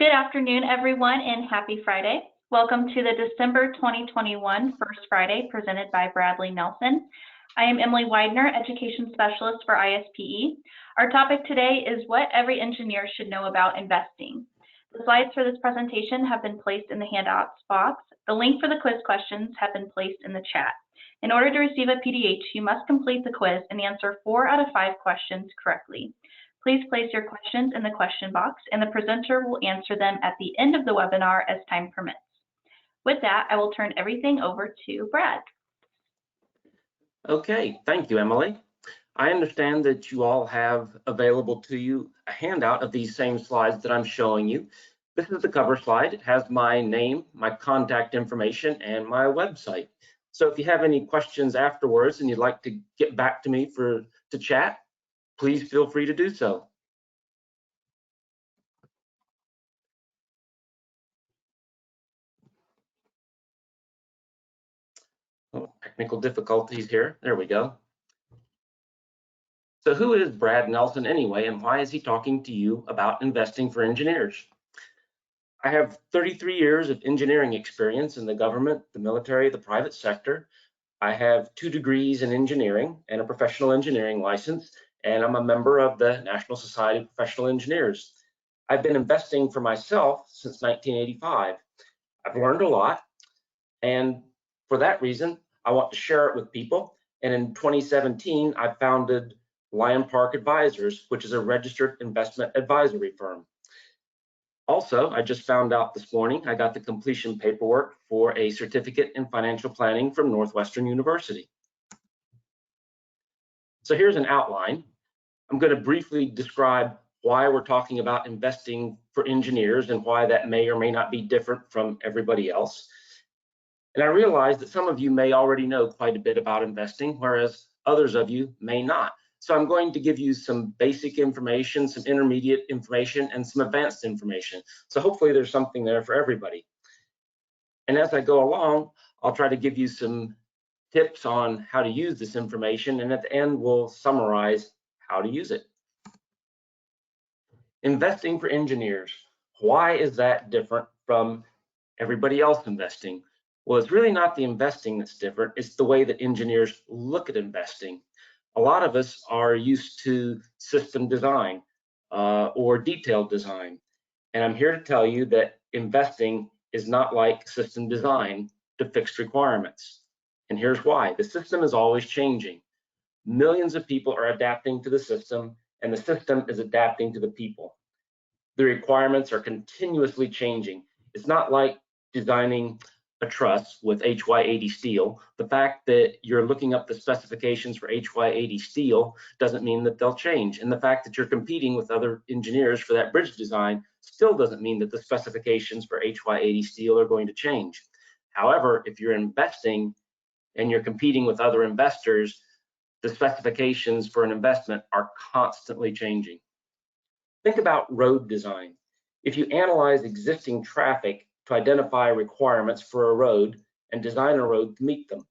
Good afternoon, everyone, and happy Friday. Welcome to the December 2021 First Friday presented by Bradley Nelson. I am Emily Widener, Education Specialist for ISPE. Our topic today is what every engineer should know about investing. The slides for this presentation have been placed in the handouts box. The link for the quiz questions have been placed in the chat. In order to receive a PDH, you must complete the quiz and answer 4 out of 5 questions correctly. Please place your questions in the question box, and the presenter will answer them at the end of the webinar as time permits. With that, I will turn everything over to Brad. Okay, thank you, Emily. I understand that you all have available to you a handout of these same slides that I'm showing you. This is the cover slide. It has my name, my contact information, and my website. So if you have any questions afterwards and you'd like to get back to me to chat, please feel free to do so. Oh, technical difficulties here. There we go. So who is Brad Nelson anyway, and why is he talking to you about investing for engineers? I have 33 years of engineering experience in the government, the military, the private sector. I have 2 degrees in engineering and a professional engineering license, and I'm a member of the National Society of Professional Engineers. I've been investing for myself since 1985. I've learned a lot, and for that reason, I want to share it with people. And in 2017, I founded Lion Park Advisors, which is a registered investment advisory firm. Also, I just found out this morning, I got the completion paperwork for a certificate in financial planning from Northwestern University. So here's an outline. I'm going to briefly describe why we're talking about investing for engineers and why that may or may not be different from everybody else. And I realize that some of you may already know quite a bit about investing, whereas others of you may not. So I'm going to give you some basic information, some intermediate information, and some advanced information. So hopefully there's something there for everybody. And as I go along, I'll try to give you some tips on how to use this information, and at the end we'll summarize how to use it. Investing for engineers. Why is that different from everybody else investing? Well, it's really not the investing that's different, it's the way that engineers look at investing. A lot of us are used to system design or detailed design. And I'm here to tell you that investing is not like system design to fixed requirements. And here's why. The system is always changing. Millions of people are adapting to the system, and the system is adapting to the people. The requirements are continuously changing. It's not like designing a truss with HY80 steel. The fact that you're looking up the specifications for HY80 steel doesn't mean that they'll change. And the fact that you're competing with other engineers for that bridge design still doesn't mean that the specifications for HY80 steel are going to change. However, if you're investing and you're competing with other investors, the specifications for an investment are constantly changing. Think about road design. If you analyze existing traffic to identify requirements for a road and design a road to meet them,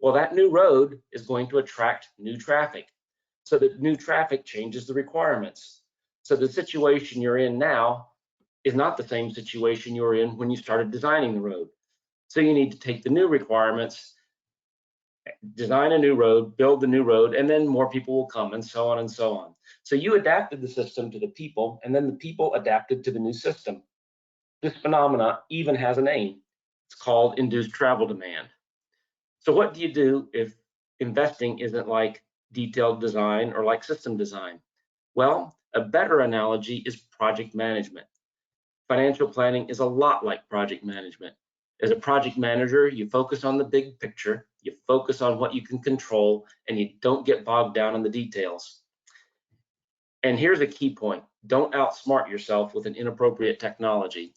well, that new road is going to attract new traffic. So that new traffic changes the requirements. So the situation you're in now is not the same situation you were in when you started designing the road. So you need to take the new requirements, design a new road, build the new road, and then more people will come, and so on and so on. So you adapted the system to the people, and then the people adapted to the new system. This phenomena even has a name. It's called induced travel demand. So what do you do if investing isn't like detailed design or like system design? Well, a better analogy is project management. Financial planning is a lot like project management. As a project manager, you focus on the big picture, you focus on what you can control, and you don't get bogged down in the details. And here's a key point. Don't outsmart yourself with an inappropriate technology.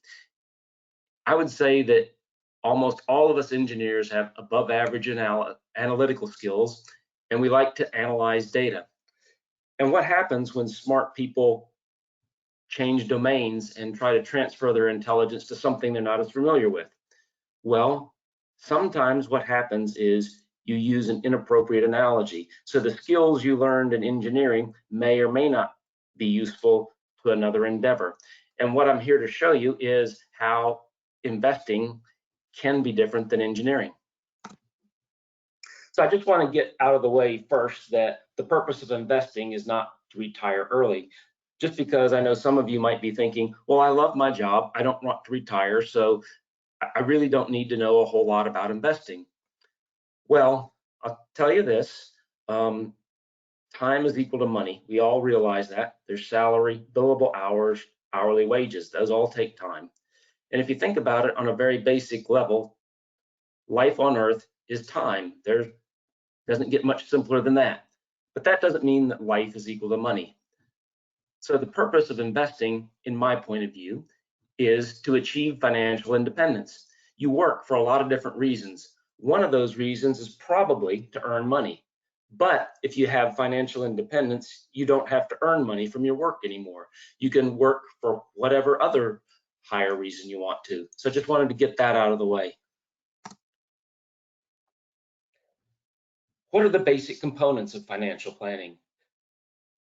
I would say that almost all of us engineers have above average analytical skills, and we like to analyze data. And what happens when smart people change domains and try to transfer their intelligence to something they're not as familiar with? Well, sometimes what happens is you use an inappropriate analogy. So the skills you learned in engineering may or may not be useful to another endeavor. And what I'm here to show you is how investing can be different than engineering. So I just want to get out of the way first that the purpose of investing is not to retire early. Just because I know some of you might be thinking, well, I love my job, I don't want to retire, so I really don't need to know a whole lot about investing. Well, I'll tell you this, time is equal to money. We all realize that. There's salary, billable hours, hourly wages. Those all take time. And if you think about it on a very basic level, life on earth is time. There doesn't get much simpler than that. But that doesn't mean that life is equal to money. So the purpose of investing, in my point of view, is to achieve financial independence. You work for a lot of different reasons. One of those reasons is probably to earn money. But if you have financial independence, you don't have to earn money from your work anymore. You can work for whatever other higher reason you want to. So I just wanted to get that out of the way. What are the basic components of financial planning?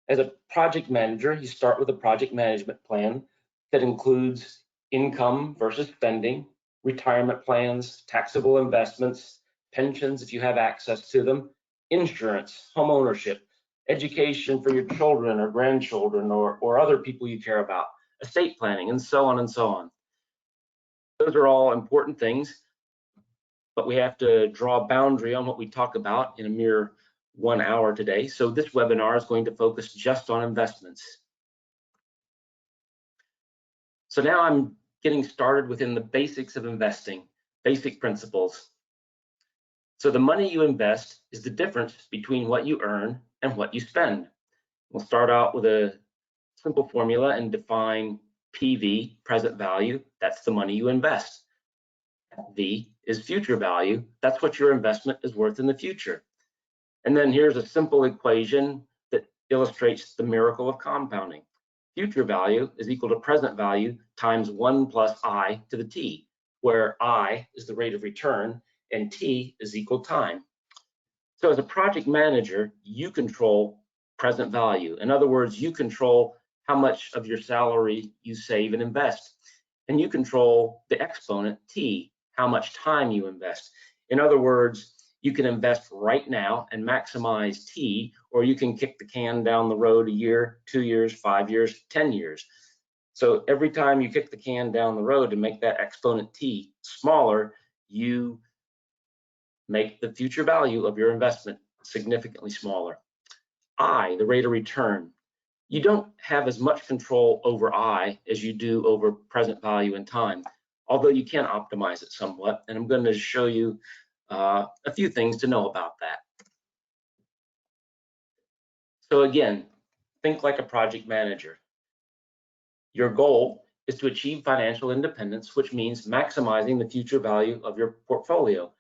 As a project manager, you start with a project management plan that includes income versus spending, retirement plans, taxable investments, pensions if you have access to them, insurance, home ownership, education for your children or grandchildren or other people you care about, estate planning, and so on and so on. Those are all important things, but we have to draw a boundary on what we talk about in a mere 1 hour today. So this webinar is going to focus just on investments. So now I'm getting started within the basics of investing, basic principles. So the money you invest is the difference between what you earn and what you spend. We'll start out with a simple formula and define PV, present value. That's the money you invest. V is future value. That's what your investment is worth in the future. And then here's a simple equation that illustrates the miracle of compounding. Future value is equal to present value times 1 plus I to the t, where I is the rate of return and t is equal time. So as a project manager, you control present value. In other words, you control how much of your salary you save and invest. And you control the exponent t, how much time you invest. In other words, you can invest right now and maximize T, or you can kick the can down the road a year, 2 years, 5 years, 10 years. So every time you kick the can down the road to make that exponent T smaller, you make the future value of your investment significantly smaller. I, the rate of return. You don't have as much control over I as you do over present value and time, although you can optimize it somewhat, and I'm going to show you a few things to know about that. So again, think like a project manager. Your goal is to achieve financial independence, which means maximizing the future value of your portfolio.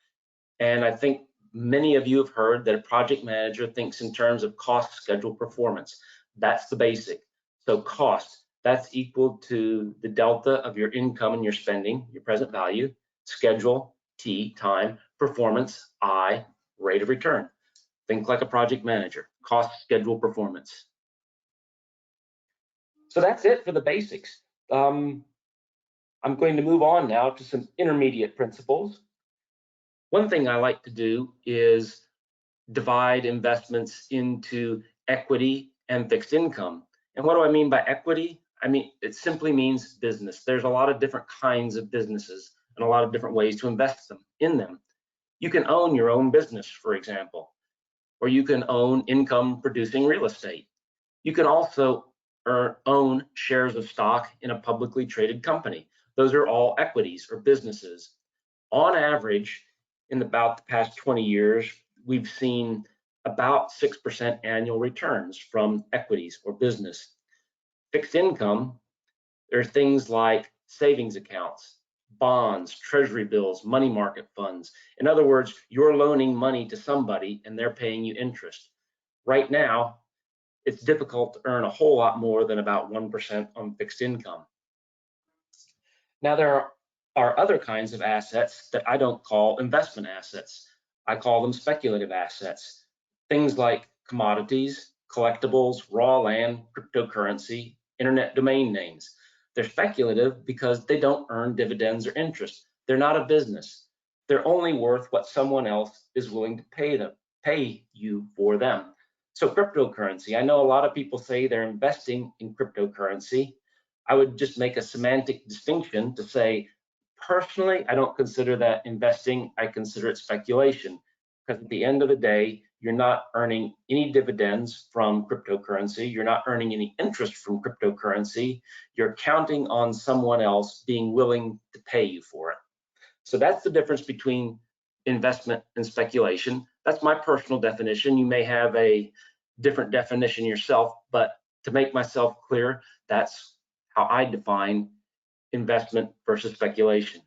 And I think many of you have heard that a project manager thinks in terms of cost, schedule, performance. That's the basic. So cost, that's equal to the delta of your income and your spending, your present value, schedule, T, time, performance, I, rate of return. Think like a project manager, cost, schedule, performance. So that's it for the basics. I'm going to move on now to some intermediate principles. One thing I like to do is divide investments into equity and fixed income. And what do I mean by equity? I mean, it simply means business. There's a lot of different kinds of businesses and a lot of different ways to invest in them. You can own your own business, for example, or you can own income producing real estate. You can also own shares of stock in a publicly traded company. Those are all equities or businesses. On average, in about the past 20 years, we've seen about 6% annual returns from equities or business. Fixed income, there are things like savings accounts, bonds, treasury bills, money market funds. In other words, you're loaning money to somebody and they're paying you interest. Right now, it's difficult to earn a whole lot more than about 1% on fixed income. Now, there are other kinds of assets that I don't call investment assets. I call them speculative assets. Things like commodities, collectibles, raw land, cryptocurrency, internet domain names. They're speculative because they don't earn dividends or interest. They're not a business. They're only worth what someone else is willing to pay you for them. So cryptocurrency, I know a lot of people say they're investing in cryptocurrency. I would just make a semantic distinction to say, personally, I don't consider that investing, I consider it speculation. Because at the end of the day, you're not earning any dividends from cryptocurrency, you're not earning any interest from cryptocurrency, you're counting on someone else being willing to pay you for it. So that's the difference between investment and speculation. That's my personal definition. You may have a different definition yourself, but to make myself clear, that's how I define investment versus speculation.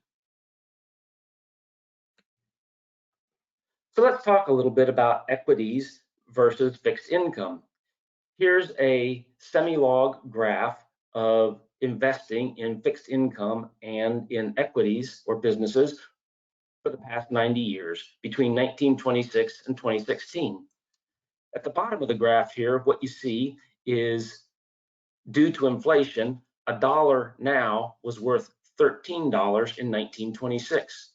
So let's talk a little bit about equities versus fixed income. Here's a semi-log graph of investing in fixed income and in equities or businesses for the past 90 years, between 1926 and 2016. At the bottom of the graph here, what you see is due to inflation, a dollar now was worth $13 in 1926.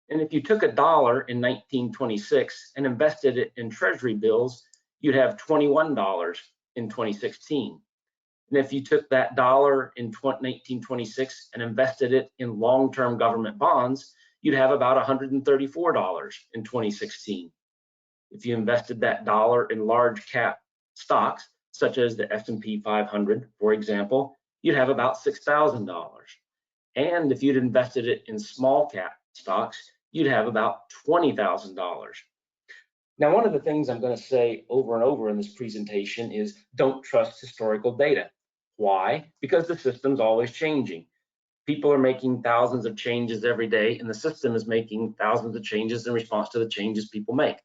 And if you took a dollar in 1926 and invested it in treasury bills, you'd have $21 in 2016. And if you took that dollar in 1926 and invested it in long-term government bonds, you'd have about $134 in 2016. If you invested that dollar in large cap stocks, such as the S&P 500, for example, you'd have about $6,000. And if you'd invested it in small cap stocks, you'd have about $20,000. Now, one of the things I'm going to say over and over in this presentation is don't trust historical data. Why? Because the system's always changing. People are making thousands of changes every day, and the system is making thousands of changes in response to the changes people make.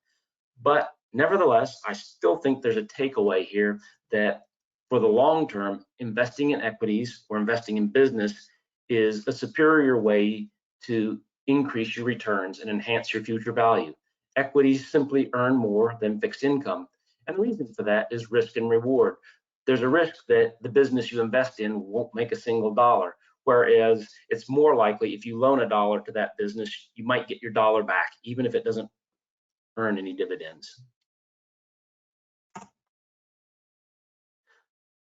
But nevertheless, I still think there's a takeaway here that for the long term, investing in equities or investing in business is a superior way to increase your returns and enhance your future value. Equities simply earn more than fixed income. And the reason for that is risk and reward. There's a risk that the business you invest in won't make a single dollar, whereas it's more likely if you loan a dollar to that business, you might get your dollar back, even if it doesn't earn any dividends.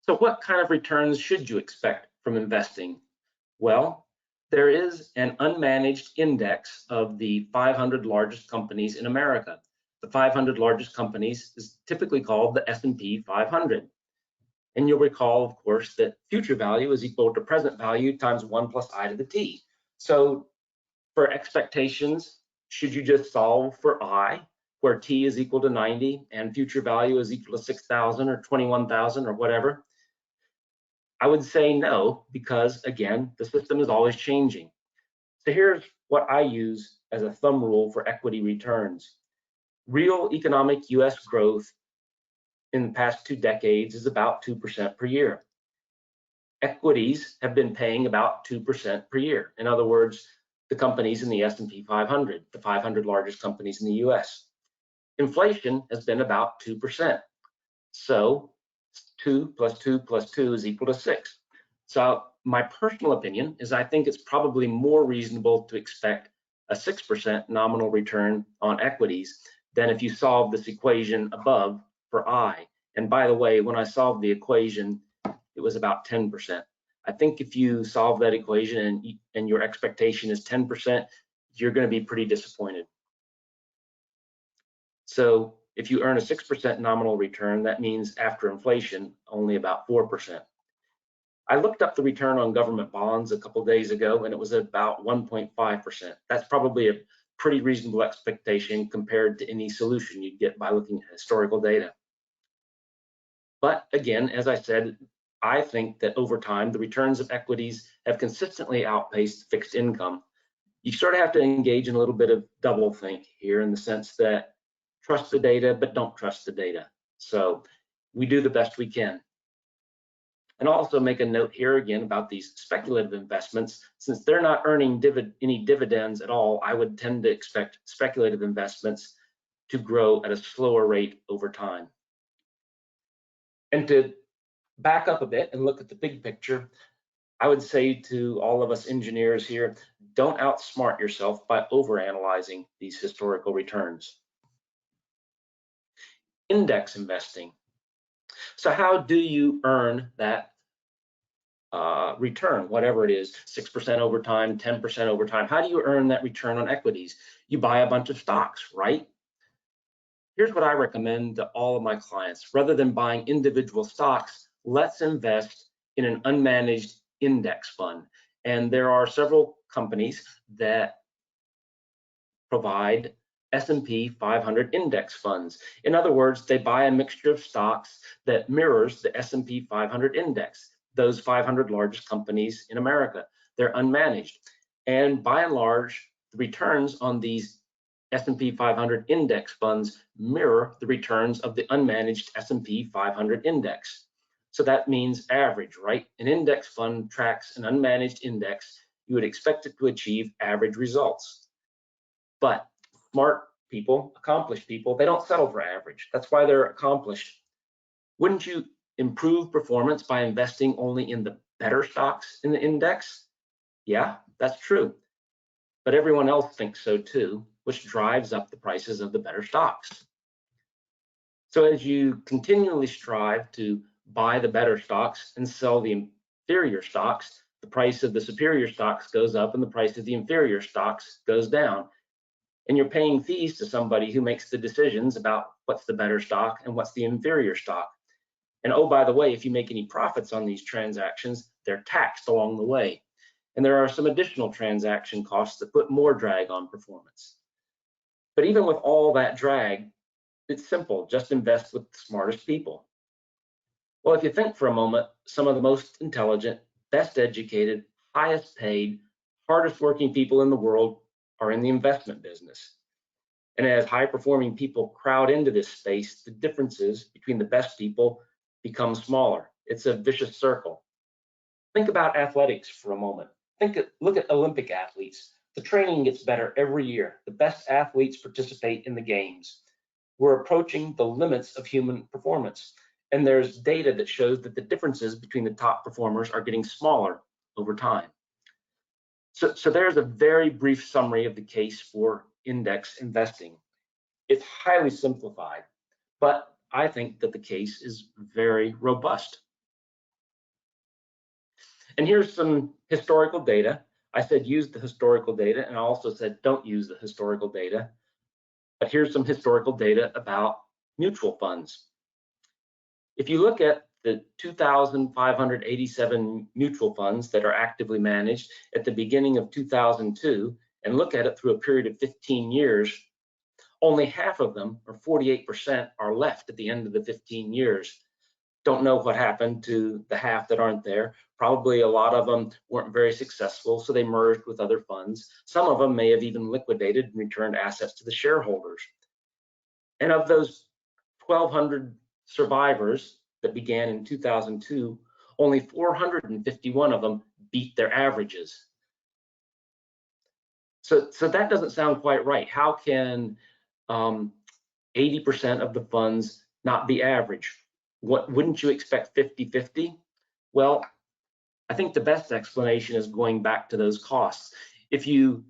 So what kind of returns should you expect from investing? Well, there is an unmanaged index of the 500 largest companies in America. The 500 largest companies is typically called the S&P 500. And you'll recall, of course, that future value is equal to present value times 1 plus I to the t. So for expectations, should you just solve for I, where t is equal to 90 and future value is equal to 6,000 or 21,000 or whatever? I would say no, because again, the system is always changing. So here's what I use as a thumb rule for equity returns. Real economic US growth in the past 2 decades is about 2% per year. Equities have been paying about 2% per year. In other words, the companies in the S&P 500, the 500 largest companies in the US. Inflation has been about 2%. So 2 plus 2 plus 2 is equal to 6. So my personal opinion is I think it's probably more reasonable to expect a 6% nominal return on equities than if you solve this equation above for I. And by the way, when I solved the equation, it was about 10%. I think if you solve that equation and your expectation is 10%, you're going to be pretty disappointed. So if you earn a 6% nominal return, that means after inflation, only about 4%. I looked up the return on government bonds a couple days ago, and it was about 1.5%. That's probably a pretty reasonable expectation compared to any solution you'd get by looking at historical data. But again, as I said, I think that over time, the returns of equities have consistently outpaced fixed income. You sort of have to engage in a little bit of double think here in the sense that trust the data, but don't trust the data. So we do the best we can. And also make a note here again about these speculative investments. Since they're not earning any dividends at all, I would tend to expect speculative investments to grow at a slower rate over time. And to back up a bit and look at the big picture, I would say to all of us engineers here, don't outsmart yourself by overanalyzing these historical returns. Index investing. So how do you earn that return, whatever it is, 6% over time, 10% over time? How do you earn that return on equities? You buy a bunch of stocks, right? Here's what I recommend to all of my clients. Rather than buying individual stocks, let's invest in an unmanaged index fund. And there are several companies that provide S&P 500 index funds. In other words, they buy a mixture of stocks that mirrors the S&P 500 index, those 500 largest companies in America. They're unmanaged. And by and large, the returns on these S&P 500 index funds mirror the returns of the unmanaged S&P 500 index. So that means average, right? An index fund tracks an unmanaged index. You would expect it to achieve average results. But smart people, accomplished people, they don't settle for average. That's why they're accomplished. Wouldn't you improve performance by investing only in the better stocks in the index? Yeah, that's true. But everyone else thinks so too, which drives up the prices of the better stocks. So as you continually strive to buy the better stocks and sell the inferior stocks, the price of the superior stocks goes up and the price of the inferior stocks goes down. And you're paying fees to somebody who makes the decisions about what's the better stock and what's the inferior stock. And oh, by the way, if you make any profits on these transactions, they're taxed along the way. And there are some additional transaction costs that put more drag on performance. But even with all that drag, it's simple, just invest with the smartest people. Well, if you think for a moment, some of the most intelligent, best educated, highest paid, hardest working people in the world are in the investment business. And as high performing people crowd into this space, the differences between the best people become smaller. It's a vicious circle. Think about athletics for a moment. Look at Olympic athletes. The training gets better every year. The best athletes participate in the games. We're approaching the limits of human performance. And there's data that shows that the differences between the top performers are getting smaller over time. So there's a very brief summary of the case for index investing. It's highly simplified, but I think that the case is very robust. And here's some historical data. I said use the historical data, and I also said don't use the historical data. But here's some historical data about mutual funds. If you look at the 2,587 mutual funds that are actively managed at the beginning of 2002 and look at it through a period of 15 years, only half of them, or 48%, are left at the end of the 15 years. Don't know what happened to the half that aren't there. Probably a lot of them weren't very successful, so they merged with other funds. Some of them may have even liquidated and returned assets to the shareholders. And of those 1,200 survivors that began in 2002, only 451 of them beat their averages. So that doesn't sound quite right. How can 80% of the funds not be average? Wouldn't you expect 50-50? Well, I think the best explanation is going back to those costs. If you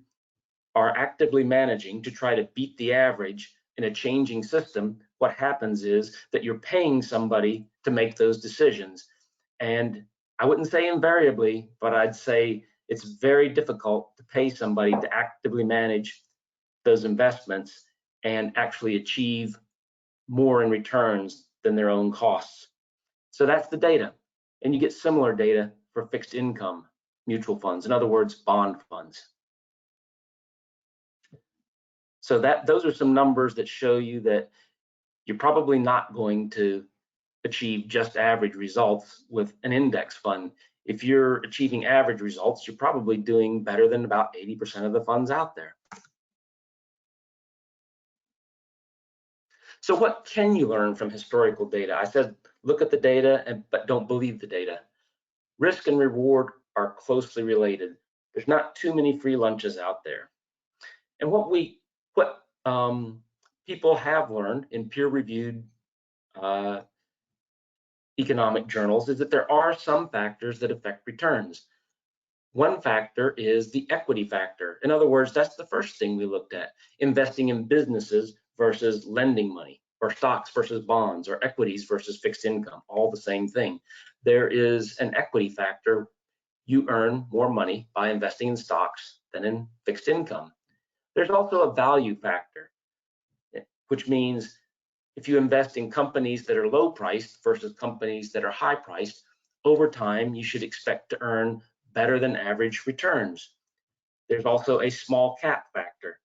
are actively managing to try to beat the average in a changing system, what happens is that you're paying somebody to make those decisions. And I wouldn't say invariably, but I'd say it's very difficult to pay somebody to actively manage those investments and actually achieve more in returns than their own costs. So that's the data. And you get similar data for fixed income mutual funds, in other words, bond funds. So those are some numbers that show you that you're probably not going to achieve just average results with an index fund. If you're achieving average results, you're probably doing better than about 80% of the funds out there. So what can you learn from historical data? I said, look at the data, but don't believe the data. Risk and reward are closely related. There's not too many free lunches out there. And what people have learned in peer-reviewed economic journals is that there are some factors that affect returns. One factor is the equity factor. In other words, that's the first thing we looked at, investing in businesses versus lending money, or stocks versus bonds, or equities versus fixed income, all the same thing. There is an equity factor. You earn more money by investing in stocks than in fixed income. There's also a value factor, which means if you invest in companies that are low priced versus companies that are high priced, over time you should expect to earn better than average returns. There's also a small cap factor.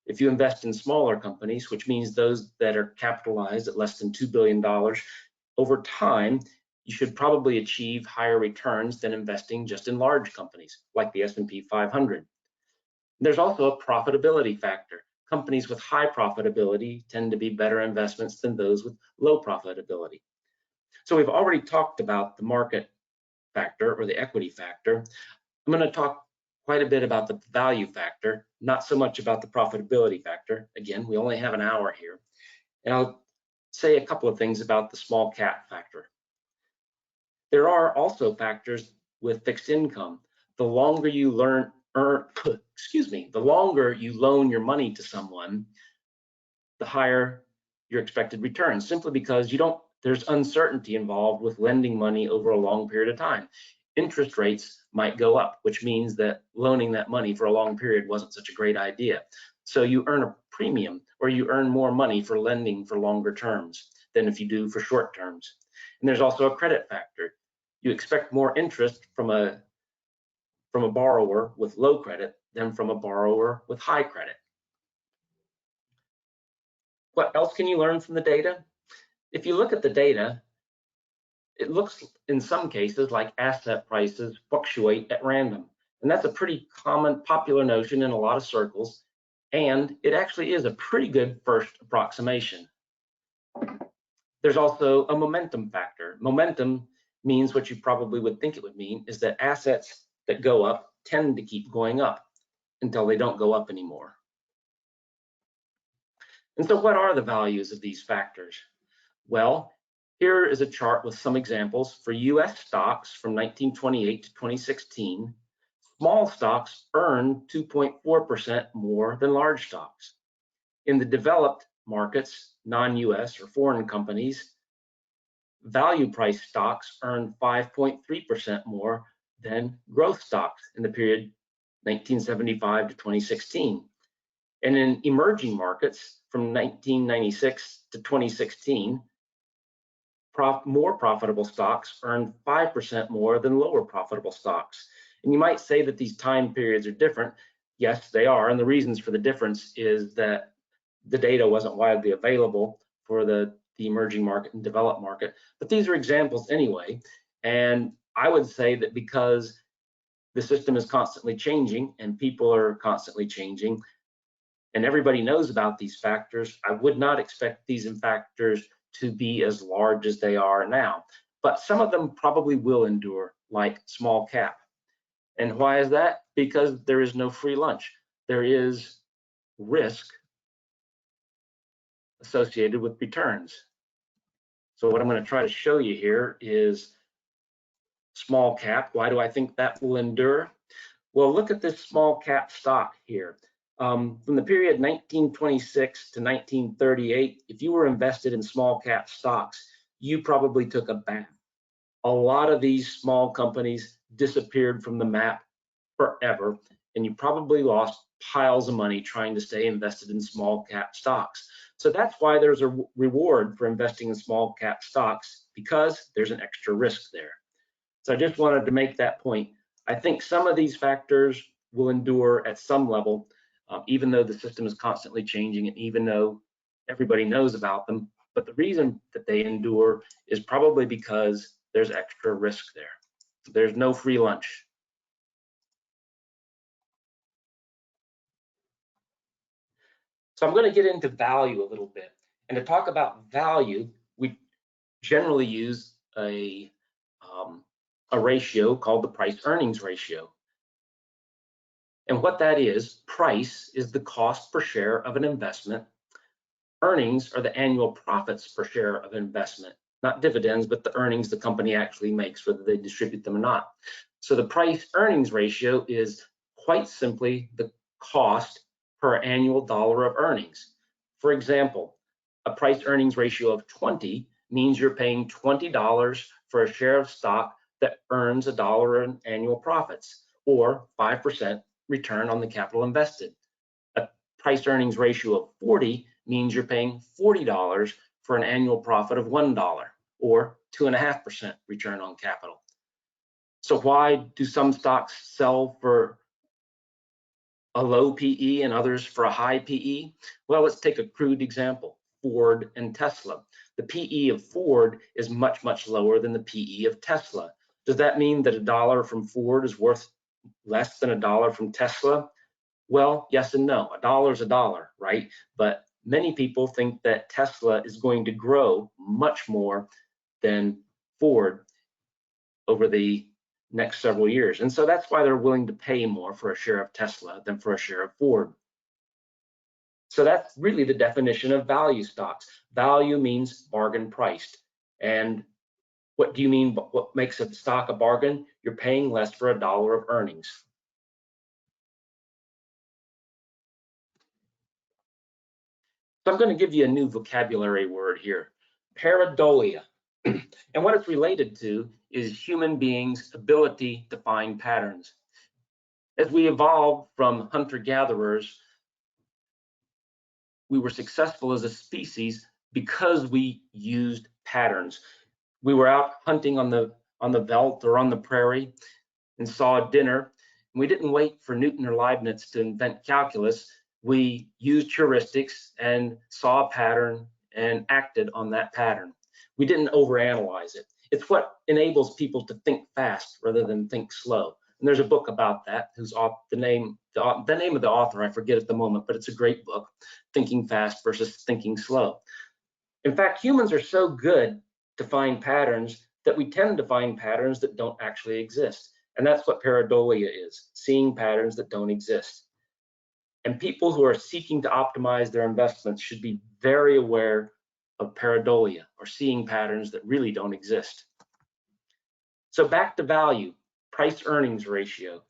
If you invest in smaller companies, which means those that are capitalized at less than $2 billion, over time, you should probably achieve higher returns than investing just in large companies like the S&P 500. There's also a profitability factor. Companies with high profitability tend to be better investments than those with low profitability. So we've already talked about the market factor or the equity factor. I'm going to talk quite a bit about the value factor, not so much about the profitability factor. Again, we only have an hour here. And I'll say a couple of things about the small cap factor. There are also factors with fixed income. The longer you the longer you loan your money to someone, the higher your expected return, simply because there's uncertainty involved with lending money over a long period of time. Interest rates might go up, which means that loaning that money for a long period wasn't such a great idea. So you earn a premium, or you earn more money for lending for longer terms than if you do for short terms. And there's also a credit factor. You expect more interest from a borrower with low credit than from a borrower with high credit. What else can you learn from the data? If you look at the data, it looks in some cases like asset prices fluctuate at random. And that's a pretty common, popular notion in a lot of circles. And it actually is a pretty good first approximation. There's also a momentum factor. Momentum means what you probably would think it would mean is that assets that go up tend to keep going up until they don't go up anymore. And so what are the values of these factors? Well, here is a chart with some examples for US stocks from 1928 to 2016. Small stocks earned 2.4% more than large stocks. In the developed markets, non-US or foreign companies, value price stocks earned 5.3% more than growth stocks in the period 1975 to 2016. And in emerging markets from 1996 to 2016, more profitable stocks earned 5% more than lower profitable stocks. And you might say that these time periods are different. Yes, they are. And the reasons for the difference is that the data wasn't widely available for the emerging market and developed market. But these are examples anyway. And I would say that because the system is constantly changing and people are constantly changing, and everybody knows about these factors, I would not expect these factors to be as large as they are now. But some of them probably will endure, like small cap. And why is that? Because there is no free lunch. There is risk associated with returns. So what I'm going to try to show you here is small cap. Why do I think that will endure? Well, look at this small cap stock here. From the period 1926 to 1938, if you were invested in small cap stocks, you probably took a bath. A lot of these small companies disappeared from the map forever, and you probably lost piles of money trying to stay invested in small cap stocks. So that's why there's a reward for investing in small cap stocks, because there's an extra risk there. So I just wanted to make that point. I think some of these factors will endure at some level, even though the system is constantly changing and even though everybody knows about them. But the reason that they endure is probably because there's extra risk there. There's no free lunch. So I'm going to get into value a little bit. And to talk about value, we generally use a ratio called the price-earnings ratio. And what that is, price is the cost per share of an investment. Earnings are the annual profits per share of investment, not dividends, but the earnings the company actually makes, whether they distribute them or not. So the price earnings ratio is quite simply the cost per annual dollar of earnings. For example, a price earnings ratio of 20 means you're paying $20 for a share of stock that earns $1 in annual profits, or 5% return on the capital invested. A price earnings ratio of 40 means you're paying $40 for an annual profit of $1, or 2.5% return on capital. So why do some stocks sell for a low PE and others for a high PE? Well, let's take a crude example, Ford and Tesla. The PE of Ford is much, much lower than the PE of Tesla. Does that mean that $1 from Ford is worth less than $1 from Tesla? Well, yes and no. $1 is $1, right? But many people think that Tesla is going to grow much more than Ford over the next several years. And so that's why they're willing to pay more for a share of Tesla than for a share of Ford. So that's really the definition of value stocks. Value means bargain priced. And what do you mean, what makes a stock a bargain? You're paying less for $1 of earnings. So I'm going to give you a new vocabulary word here, Paradolia. And what it's related to is human beings' ability to find patterns. As we evolved from hunter-gatherers, we were successful as a species because we used patterns. We were out hunting on the veldt or on the prairie and saw a dinner. And we didn't wait for Newton or Leibniz to invent calculus. We used heuristics and saw a pattern and acted on that pattern. We didn't overanalyze it. It's what enables people to think fast rather than think slow. And there's a book about that, whose the name of the author I forget at the moment, but it's a great book, Thinking Fast versus Thinking Slow. In fact, humans are so good to find patterns that we tend to find patterns that don't actually exist. And that's what Paradolia is, seeing patterns that don't exist. And people who are seeking to optimize their investments should be very aware of Paradolia, or seeing patterns that really don't exist. So back to value, price earnings ratio.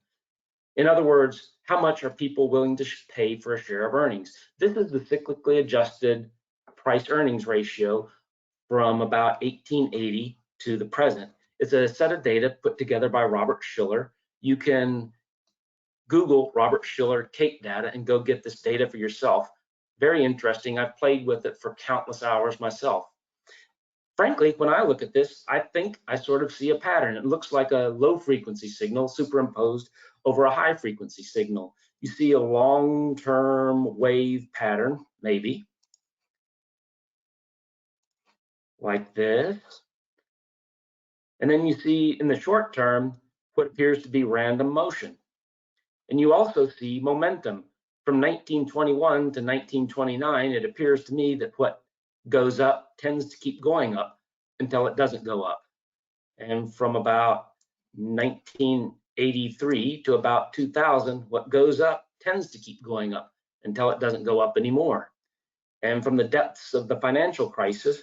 In other words, how much are people willing to pay for a share of earnings? This is the cyclically adjusted price earnings ratio from about 1880 to the present. It's a set of data put together by Robert Shiller. You can Google Robert Shiller CAPE data and go get this data for yourself. Very interesting. I've played with it for countless hours myself. Frankly, when I look at this, I think I sort of see a pattern. It looks like a low frequency signal superimposed over a high frequency signal. You see a long-term wave pattern, maybe, like this. And then you see in the short term what appears to be random motion. And you also see momentum. From 1921 to 1929, it appears to me that what goes up tends to keep going up until it doesn't go up. And from about 1983 to about 2000, what goes up tends to keep going up until it doesn't go up anymore. And from the depths of the financial crisis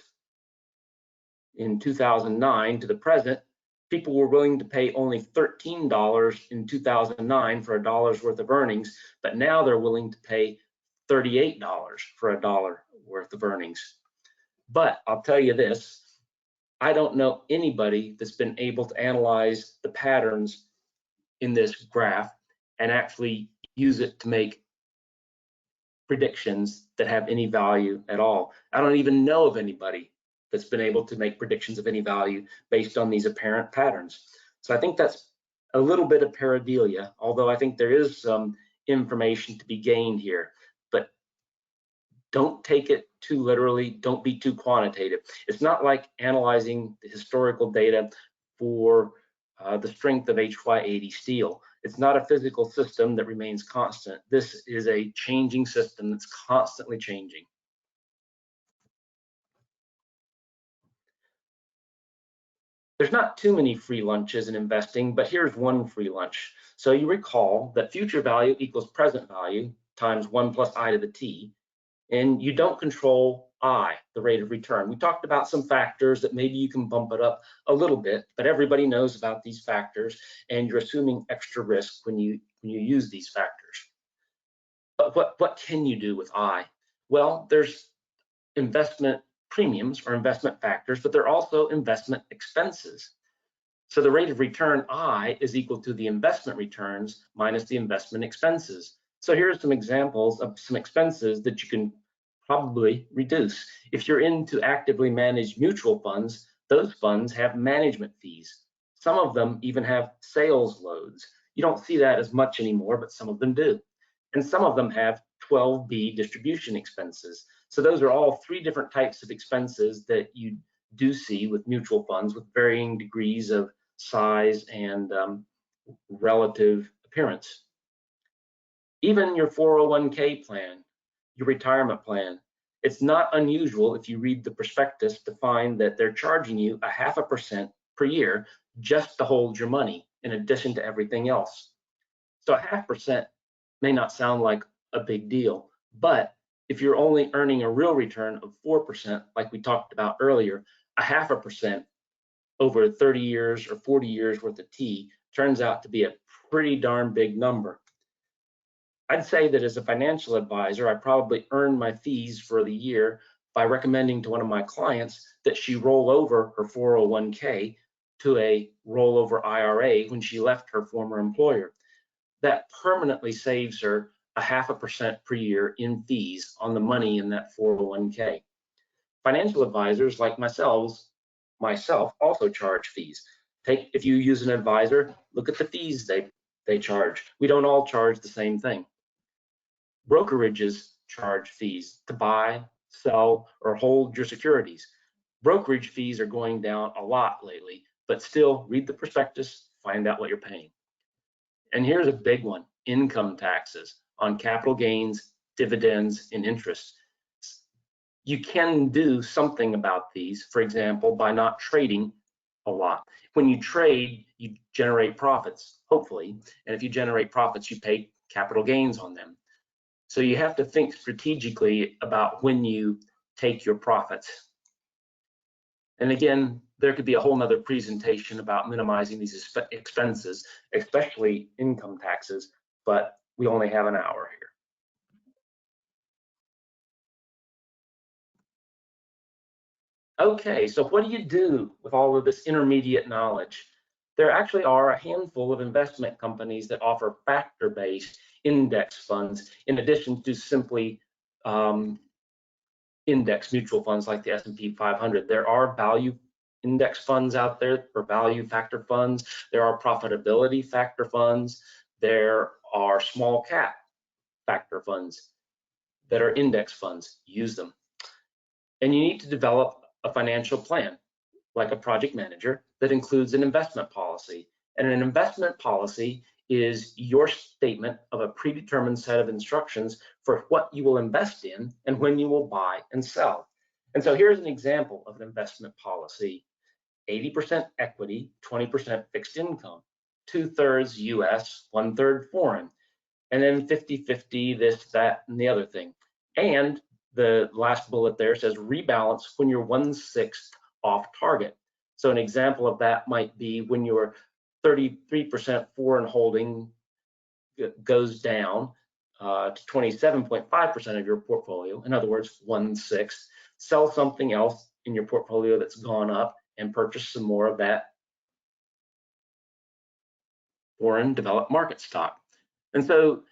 in 2009 to the present, people were willing to pay only $13 in 2009 for $1 worth of earnings, but now they're willing to pay $38 for $1 worth of earnings. But I'll tell you this, I don't know anybody that's been able to analyze the patterns in this graph and actually use it to make predictions that have any value at all. I don't even know of anybody that's been able to make predictions of any value based on these apparent patterns. So I think that's a little bit of Paradolia, although I think there is some information to be gained here. But don't take it too literally, don't be too quantitative. It's not like analyzing the historical data for the strength of HY80 steel. It's not a physical system that remains constant. This is a changing system that's constantly changing. There's not too many free lunches in investing, but here's one free lunch. So you recall that future value equals present value times 1 plus I to the t. And you don't control I, the rate of return. We talked about some factors that maybe you can bump it up a little bit, but everybody knows about these factors, and you're assuming extra risk when you use these factors. But what can you do with I? Well, there's investment premiums or investment factors, but there are also investment expenses. So the rate of return I is equal to the investment returns minus the investment expenses. So here are some examples of some expenses that you can probably reduce. If you're into actively managed mutual funds, those funds have management fees. Some of them even have sales loads. You don't see that as much anymore, but some of them do. And some of them have 12B distribution expenses. So those are all three different types of expenses that you do see with mutual funds with varying degrees of size and relative appearance. Even your 401k plan, your retirement plan, it's not unusual if you read the prospectus to find that they're charging you 0.5% per year just to hold your money in addition to everything else. So 0.5% may not sound like a big deal, but if you're only earning a real return of 4%, like we talked about earlier, 0.5% over 30 years or 40 years worth of T turns out to be a pretty darn big number. I'd say that as a financial advisor, I probably earned my fees for the year by recommending to one of my clients that she roll over her 401k to a rollover IRA when she left her former employer. That permanently saves her 0.5% per year in fees on the money in that 401k. Financial advisors like myself also charge fees. If you use an advisor, look at the fees they charge. We don't all charge the same thing. Brokerages charge fees to buy, sell, or hold your securities. Brokerage fees are going down a lot lately, but still read the prospectus, find out what you're paying. And here's a big one, income taxes on capital gains, dividends, and interest. You can do something about these, for example, by not trading a lot. When you trade, you generate profits, hopefully, and if you generate profits, you pay capital gains on them. So you have to think strategically about when you take your profits. And again, there could be a whole nother presentation about minimizing these expenses, especially income taxes, but we only have an hour here. Okay, so what do you do with all of this intermediate knowledge? There actually are a handful of investment companies that offer factor-based index funds in addition to simply index mutual funds like the S&P 500. There are value index funds out there or value factor funds. There are profitability factor funds. There are small cap factor funds that are index funds. Use them. And you need to develop a financial plan, like a project manager, that includes an investment policy. And an investment policy is your statement of a predetermined set of instructions for what you will invest in and when you will buy and sell. And so here's an example of an investment policy: 80% equity, 20% fixed income, 2/3 US, 1/3 foreign, and then 50-50 this, that, and the other thing. And the last bullet there says rebalance when you're 1/6 off target. So an example of that might be when your 33% foreign holding goes down to 27.5% of your portfolio. In other words, 1/6. Sell something else in your portfolio that's gone up and purchase some more of that foreign developed market stock. And so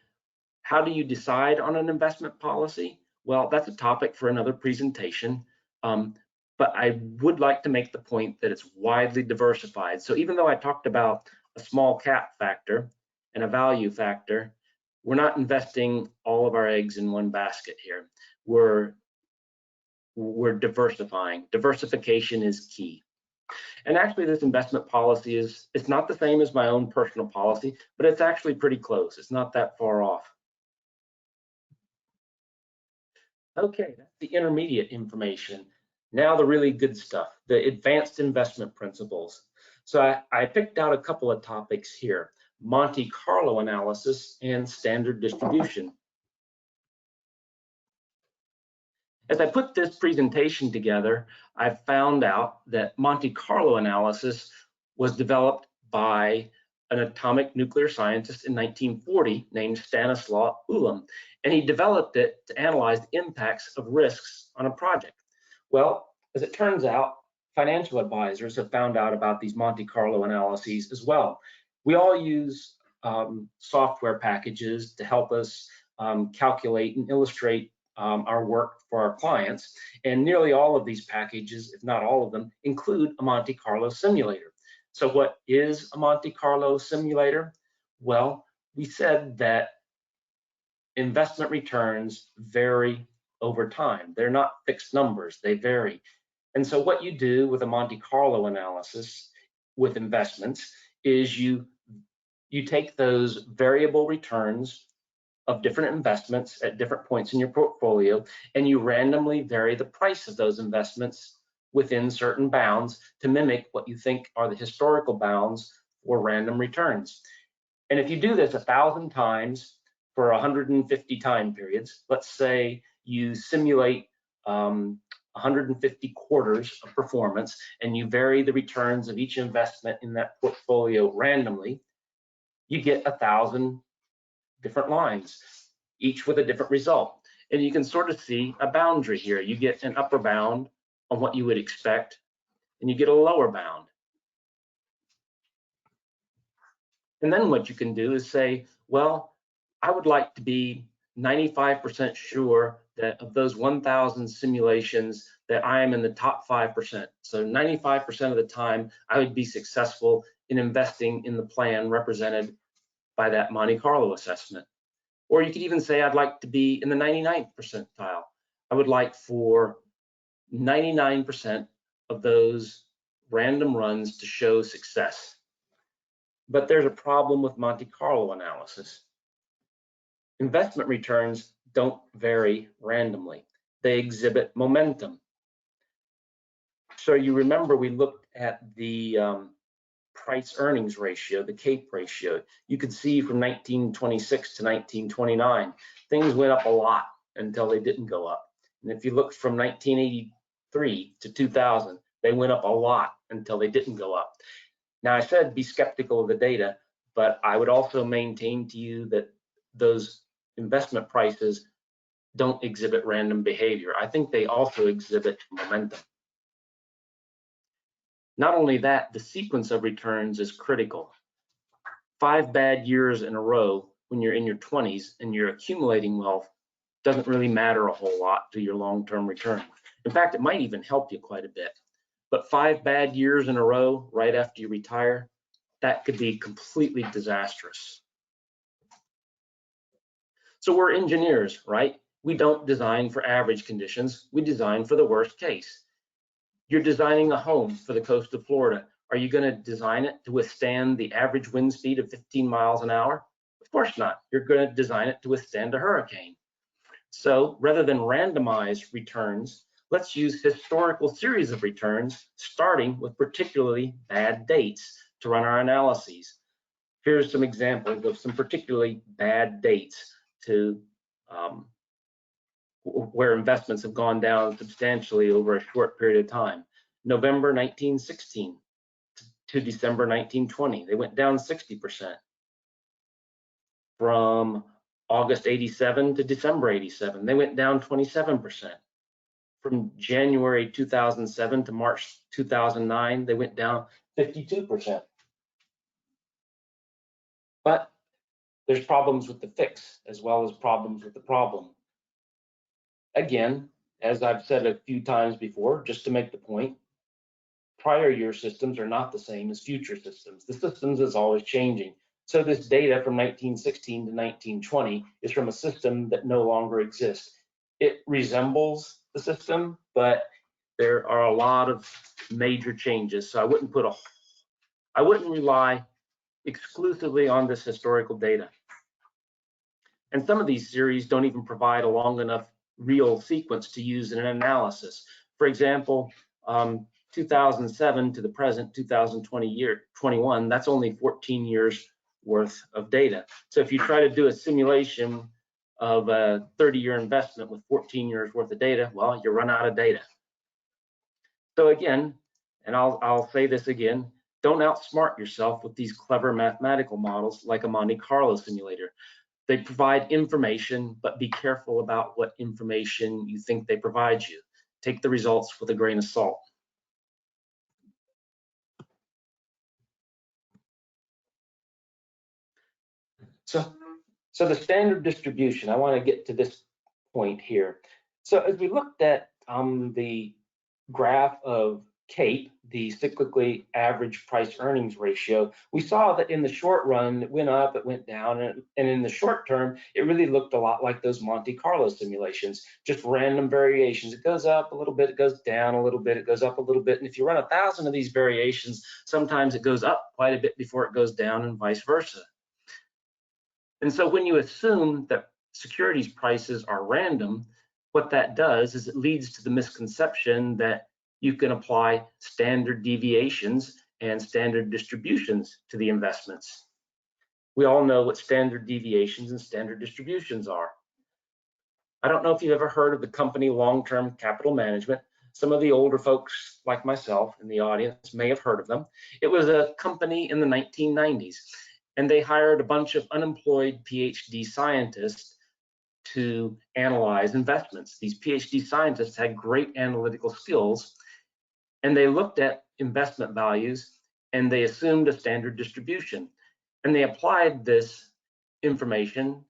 how do you decide on an investment policy? Well, that's a topic for another presentation, but I would like to make the point that it's widely diversified. So even though I talked about a small cap factor and a value factor, we're not investing all of our eggs in one basket here. We're diversifying. Diversification is key. And actually, this investment policy it's not the same as my own personal policy, but it's actually pretty close. It's not that far off. Okay, that's the intermediate information. Now the really good stuff, the advanced investment principles. So I picked out a couple of topics here: Monte Carlo analysis and standard distribution. As I put this presentation together, I found out that Monte Carlo analysis was developed by an atomic nuclear scientist in 1940 named Stanislaw Ulam, and he developed it to analyze the impacts of risks on a project. Well, as it turns out, financial advisors have found out about these Monte Carlo analyses as well. We all use software packages to help us calculate and illustrate our work for our clients, and nearly all of these packages, if not all of them, include a Monte Carlo simulator. So what is a Monte Carlo simulator? Well, we said that investment returns vary over time. They're not fixed numbers, they vary. And so what you do with a Monte Carlo analysis with investments is you take those variable returns of different investments at different points in your portfolio, and you randomly vary the price of those investments within certain bounds to mimic what you think are the historical bounds for random returns. And if you do this 1,000 times for 150 time periods, let's say you simulate 150 quarters of performance and you vary the returns of each investment in that portfolio randomly, you get 1,000 different lines, each with a different result. And you can sort of see a boundary here. You get an upper bound on what you would expect, and you get a lower bound. And then what you can do is say, well, I would like to be 95% sure that of those 1,000 simulations that I am in the top 5%. So 95% of the time, I would be successful in investing in the plan represented by that Monte Carlo assessment. Or you could even say I'd like to be in the 99th percentile. I would like for 99% of those random runs to show success. But there's a problem with Monte Carlo analysis. Investment returns don't vary randomly. They exhibit momentum. So you remember we looked at the price earnings ratio, the CAPE ratio. You could see from 1926 to 1929, things went up a lot until they didn't go up. And if you look from 1983 to 2000, they went up a lot until they didn't go up. Now, I said be skeptical of the data, but I would also maintain to you that those investment prices don't exhibit random behavior. I think they also exhibit momentum. Not only that, the sequence of returns is critical. 5 bad years in a row when you're in your 20s and you're accumulating wealth doesn't really matter a whole lot to your long-term return. In fact, it might even help you quite a bit. But 5 bad years in a row right after you retire, that could be completely disastrous. So we're engineers, right? We don't design for average conditions. We design for the worst case. You're designing a home for the coast of Florida. Are you going to design it to withstand the average wind speed of 15 miles an hour? Of course not. You're going to design it to withstand a hurricane. So rather than randomized returns, let's use historical series of returns, starting with particularly bad dates to run our analyses. Here's some examples of some particularly bad dates to where investments have gone down substantially over a short period of time. November 1916 to December 1920, they went down 60%. From August 87 to December 87, they went down 27%. From January 2007 to March 2009, they went down 52%. But there's problems with the fix as well as problems with the problem. Again, as I've said a few times before, just to make the point, prior year systems are not the same as future systems. The systems is always changing. So this data from 1916 to 1920 is from a system that no longer exists. It resembles the system, but there are a lot of major changes. So I wouldn't rely exclusively on this historical data. And some of these series don't even provide a long enough real sequence to use in an analysis. For example, 2007 to the present 2021, that's only 14 years worth of data. So if you try to do a simulation of a 30-year investment with 14 years worth of data, well, you run out of data. So again, and I'll say this again, don't outsmart yourself with these clever mathematical models like a Monte Carlo simulator. They provide information, but be careful about what information you think they provide you. Take the results with a grain of salt. So the standard distribution, I want to get to this point here. So as we looked at the graph of CAPE, the cyclically average price earnings ratio, we saw that in the short run, it went up, it went down, and in the short term, it really looked a lot like those Monte Carlo simulations, just random variations. It goes up a little bit, it goes down a little bit, it goes up a little bit, and if you run 1,000 of these variations, sometimes it goes up quite a bit before it goes down and vice versa. And so when you assume that securities prices are random, what that does is it leads to the misconception that you can apply standard deviations and standard distributions to the investments. We all know what standard deviations and standard distributions are. I don't know if you've ever heard of the company long-term capital management. Some of the older folks like myself in the audience may have heard of them. It was a company in the 1990s. And they hired a bunch of unemployed PhD scientists to analyze investments. These PhD scientists had great analytical skills, and they looked at investment values and they assumed a standard distribution. And they applied this information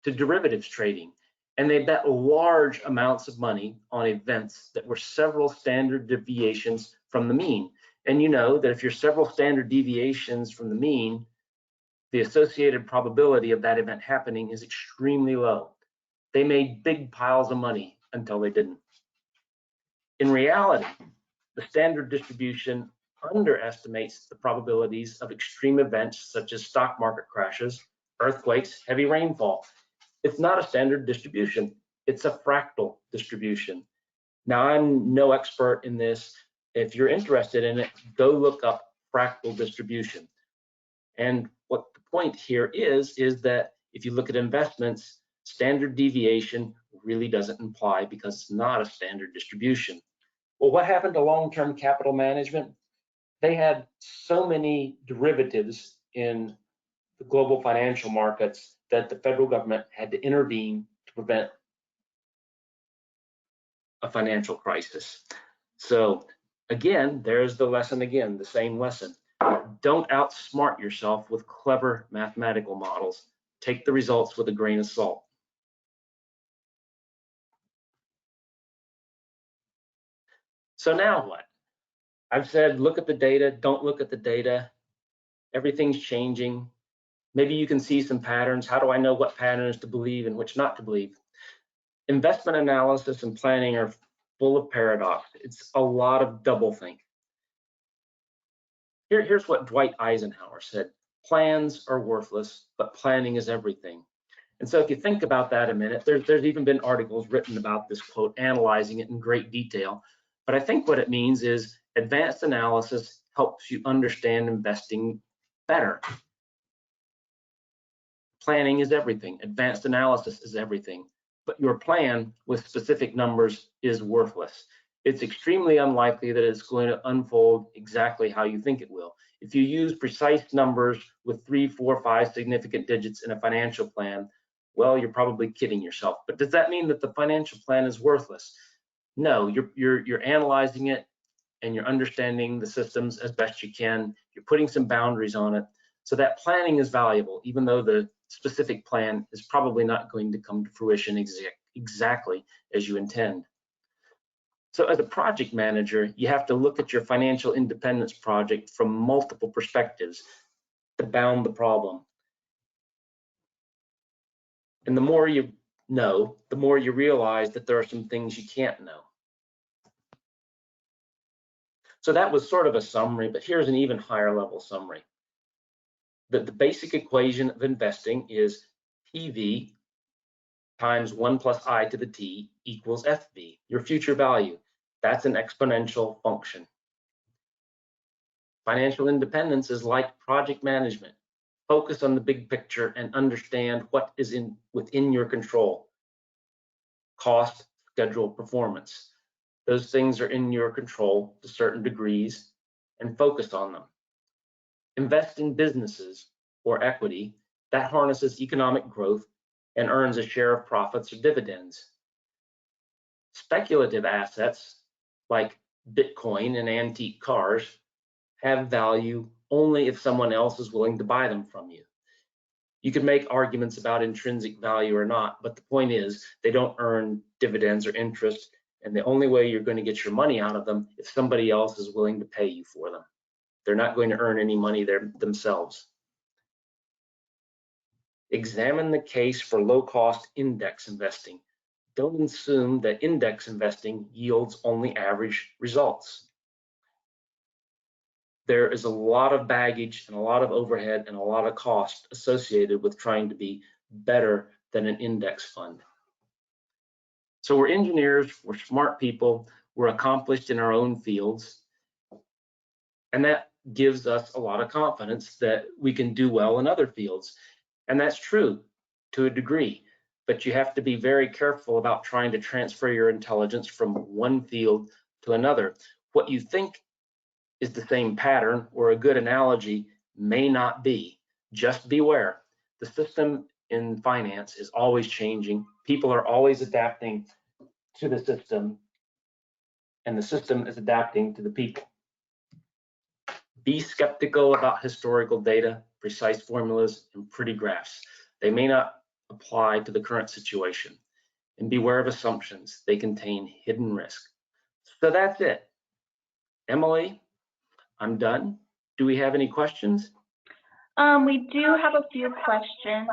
to derivatives trading. And they bet large amounts of money on events that were several standard deviations from the mean. And you know that if you're several standard deviations from the mean, the associated probability of that event happening is extremely low. They made big piles of money until they didn't. In reality, the standard distribution underestimates the probabilities of extreme events such as stock market crashes, earthquakes, heavy rainfall. It's not a standard distribution, it's a fractal distribution. Now, I'm no expert in this. If you're interested in it, go look up fractal distribution. And what the point here is that if you look at investments, standard deviation really doesn't imply because it's not a standard distribution. Well, what happened to long-term capital management? They had so many derivatives in the global financial markets that the federal government had to intervene to prevent a financial crisis. So again, there's the lesson again, the same lesson. Don't outsmart yourself with clever mathematical models. Take the results with a grain of salt. So now what? I've said, look at the data, don't look at the data. Everything's changing. Maybe you can see some patterns. How do I know what patterns to believe and which not to believe? Investment analysis and planning are full of paradox. It's a lot of doublethink. Here's what Dwight Eisenhower said: plans are worthless, but planning is everything. And so if you think about that a minute, there's even been articles written about this quote, analyzing it in great detail. But I think what it means is advanced analysis helps you understand investing better. Planning is everything. Advanced analysis is everything. But your plan with specific numbers is worthless. It's extremely unlikely that it's going to unfold exactly how you think it will. If you use precise numbers with 3, 4, 5 significant digits in a financial plan, well, you're probably kidding yourself. But does that mean that the financial plan is worthless? No, you're analyzing it and you're understanding the systems as best you can. You're putting some boundaries on it. So that planning is valuable, even though the specific plan is probably not going to come to fruition exactly as you intend. So as a project manager, you have to look at your financial independence project from multiple perspectives to bound the problem. And the more you know, the more you realize that there are some things you can't know. So that was sort of a summary, but here's an even higher level summary. The basic equation of investing is PV times 1 plus I to the T equals FV, your future value. That's an exponential function. Financial independence is like project management. Focus on the big picture and understand what is within your control. Cost, schedule, performance. Those things are in your control to certain degrees, and focus on them. Invest in businesses or equity that harnesses economic growth and earns a share of profits or dividends. Speculative assets like Bitcoin and antique cars have value only if someone else is willing to buy them from you. You can make arguments about intrinsic value or not, but the point is they don't earn dividends or interest, and the only way you're going to get your money out of them if somebody else is willing to pay you for them. They're not going to earn any money themselves. Examine the case for low-cost index investing. Don't assume that index investing yields only average results. There is a lot of baggage and a lot of overhead and a lot of cost associated with trying to be better than an index fund. So we're engineers, we're smart people, we're accomplished in our own fields, and that gives us a lot of confidence that we can do well in other fields. And that's true to a degree, but you have to be very careful about trying to transfer your intelligence from one field to another. What you think is the same pattern or a good analogy may not be. Just beware. The system in finance is always changing. People are always adapting to the system, and the system is adapting to the people. Be skeptical about historical data, precise formulas, and pretty graphs. They may not apply to the current situation. And beware of assumptions. They contain hidden risk. So that's it. Emily, I'm done. Do we have any questions? We do have a few questions.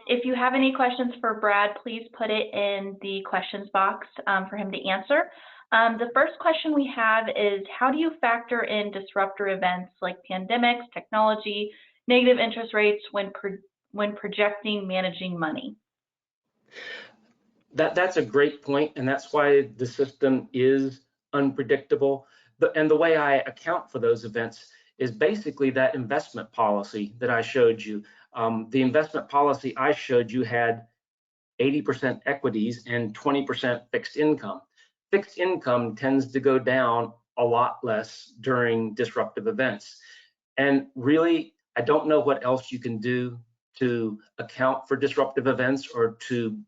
If you have any questions for Brad, please put it in the questions box for him to answer. The first question we have is, how do you factor in disruptor events like pandemics, technology, negative interest rates when projecting managing money? That's a great point, and that's why the system is unpredictable. And the way I account for those events is basically that investment policy that I showed you. The investment policy I showed you had 80% equities and 20% fixed income. Fixed income tends to go down a lot less during disruptive events. And really, I don't know what else you can do to account for disruptive events or to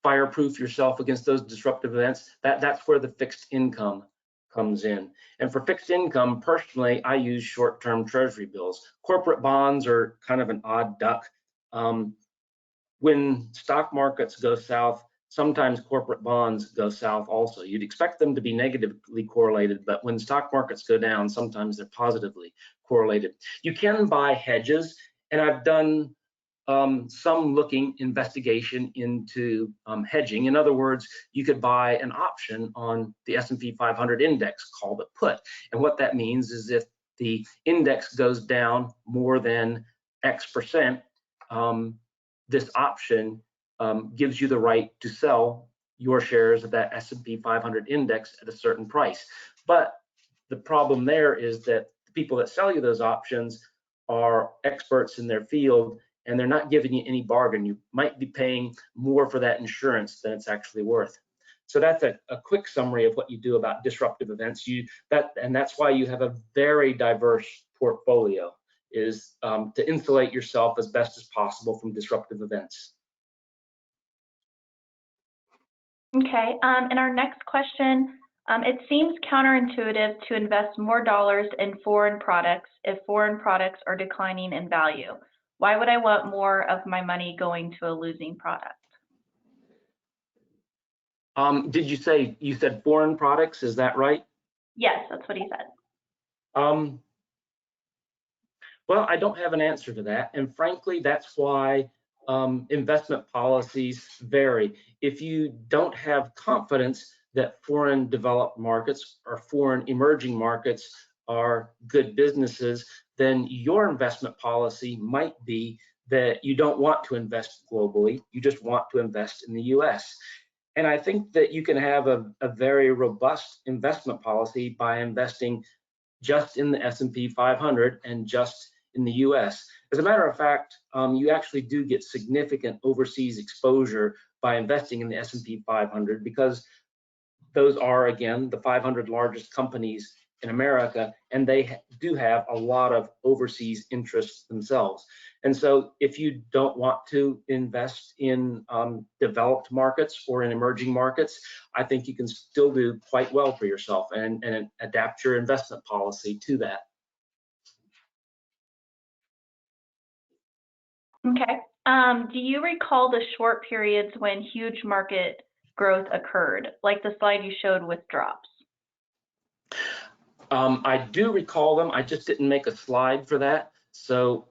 fireproof yourself against those disruptive events. That's where the fixed income comes in. And for fixed income, personally, I use short-term treasury bills. Corporate bonds are kind of an odd duck. When stock markets go south, sometimes corporate bonds go south also. You'd expect them to be negatively correlated, but when stock markets go down, sometimes they're positively correlated. You can buy hedges, and I've done some investigation into hedging. In other words, you could buy an option on the S&P 500 index called a put. And what that means is if the index goes down more than X%, this option gives you the right to sell your shares of that S&P 500 index at a certain price. But the problem there is that the people that sell you those options are experts in their field, and they're not giving you any bargain. You might be paying more for that insurance than it's actually worth. So that's a quick summary of what you do about disruptive events. And that's why you have a very diverse portfolio, is to insulate yourself as best as possible from disruptive events. Okay, and our next question, it seems counterintuitive to invest more dollars in foreign products if foreign products are declining in value. Why would I want more of my money going to a losing product? Did you said foreign products? Is that right? Yes, that's what he said. Well, I don't have an answer to that. And frankly, that's why investment policies vary. If you don't have confidence that foreign developed markets or foreign emerging markets are good businesses, then your investment policy might be that you don't want to invest globally, you just want to invest in the US. And I think that you can have a very robust investment policy by investing just in the S&P 500 and just in the US. As a matter of fact, you actually do get significant overseas exposure by investing in the S&P 500 because those are, again, the 500 largest companies in America, and they do have a lot of overseas interests themselves. And so if you don't want to invest in developed markets or in emerging markets, I think you can still do quite well for yourself and adapt your investment policy to that. Okay. Do you recall the short periods when huge market growth occurred, like the slide you showed with drops? I do recall them. I just didn't make a slide for that. So,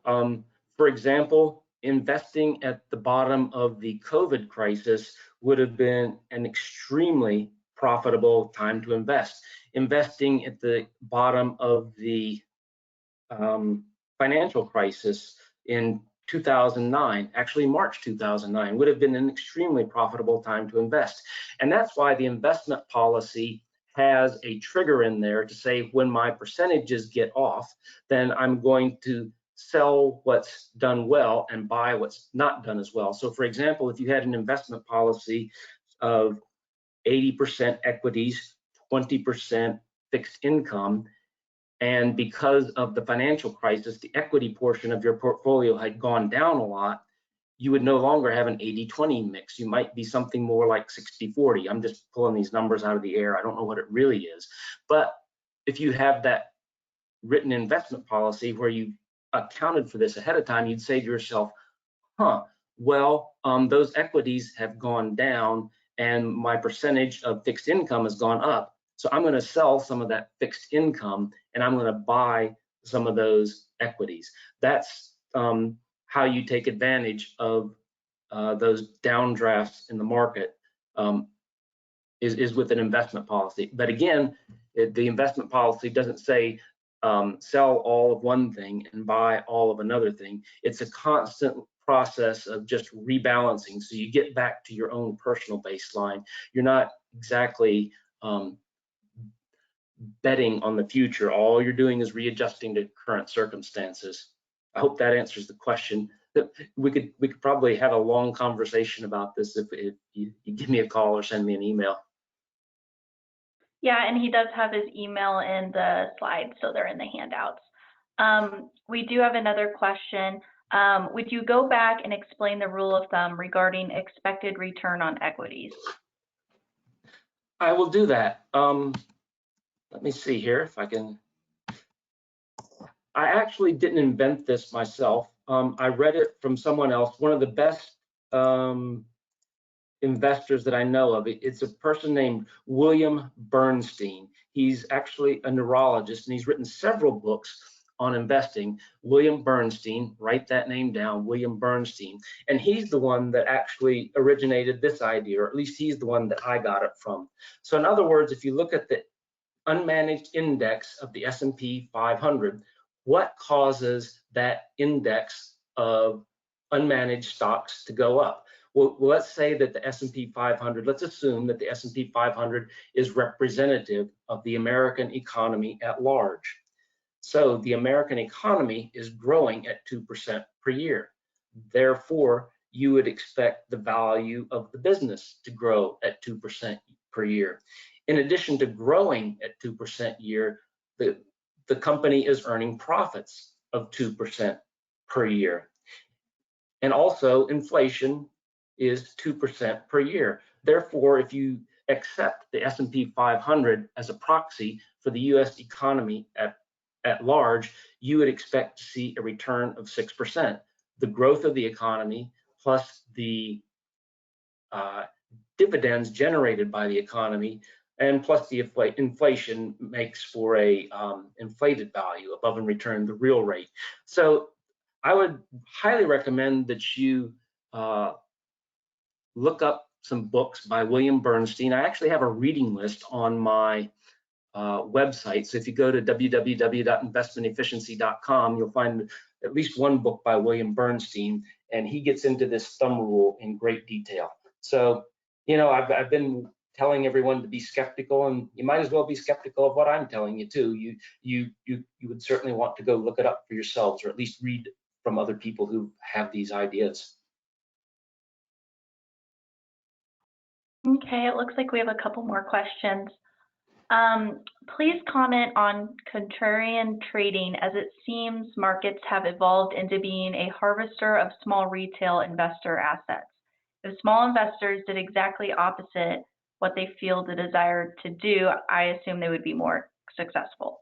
for example, investing at the bottom of the COVID crisis would have been an extremely profitable time to invest. Investing at the bottom of the financial crisis in 2009, actually March 2009, would have been an extremely profitable time to invest. And that's why the investment policy has a trigger in there to say when my percentages get off, then I'm going to sell what's done well and buy what's not done as well. So for example, if you had an investment policy of 80% equities, 20% fixed income, and because of the financial crisis, the equity portion of your portfolio had gone down a lot, you would no longer have an 80-20 mix. You might be something more like 60-40. I'm just pulling these numbers out of the air. I don't know what it really is. But if you have that written investment policy where you accounted for this ahead of time, you'd say to yourself, well, those equities have gone down and my percentage of fixed income has gone up. So I'm going to sell some of that fixed income and I'm going to buy some of those equities. That's how you take advantage of those downdrafts in the market, is with an investment policy. But again, the investment policy doesn't say sell all of one thing and buy all of another thing. It's a constant process of just rebalancing. So you get back to your own personal baseline. You're not exactly betting on the future. All you're doing is readjusting to current circumstances. I hope that answers the question. We could probably have a long conversation about this if you give me a call or send me an email. Yeah, and he does have his email in the slides, so they're in the handouts. We do have another question. Would you go back and explain the rule of thumb regarding expected return on equities? I will do that. Let me see here if I can. I actually didn't invent this myself. I read it from someone else, one of the best investors that I know of. It's a person named William Bernstein. He's actually a neurologist and he's written several books on investing. William Bernstein, write that name down, William Bernstein. And he's the one that actually originated this idea, or at least he's the one that I got it from. So in other words, if you look at the unmanaged index of the S&P 500, what causes that index of unmanaged stocks to go up? Well, let's say that the S&P 500, let's assume that the S&P 500 is representative of the American economy at large. So the American economy is growing at 2% per year. Therefore, you would expect the value of the business to grow at 2% per year. In addition to growing at 2% a year, the company is earning profits of 2% per year. And also inflation is 2% per year. Therefore, if you accept the S&P 500 as a proxy for the US economy at large, you would expect to see a return of 6%. The growth of the economy plus the dividends generated by the economy and plus the inflation makes for a inflated value above and return the real rate. So I would highly recommend that you look up some books by William Bernstein. I actually have a reading list on my website. So if you go to www.investmentefficiency.com, you'll find at least one book by William Bernstein, and he gets into this thumb rule in great detail. So, you know, I've been telling everyone to be skeptical, and you might as well be skeptical of what I'm telling you too. You would certainly want to go look it up for yourselves, or at least read from other people who have these ideas. Okay, it looks like we have a couple more questions. Please comment on contrarian trading, as it seems markets have evolved into being a harvester of small retail investor assets. If small investors did exactly opposite what they feel the desire to do, I assume they would be more successful.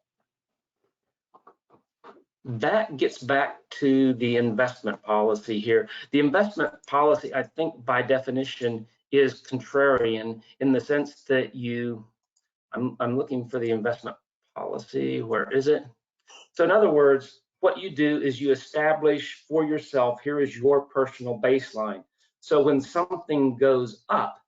That gets back to the investment policy here. The investment policy, I think by definition, is contrarian in the sense that I'm looking for the investment policy. Where is it? So in other words, what you do is you establish for yourself, here is your personal baseline. So when something goes up,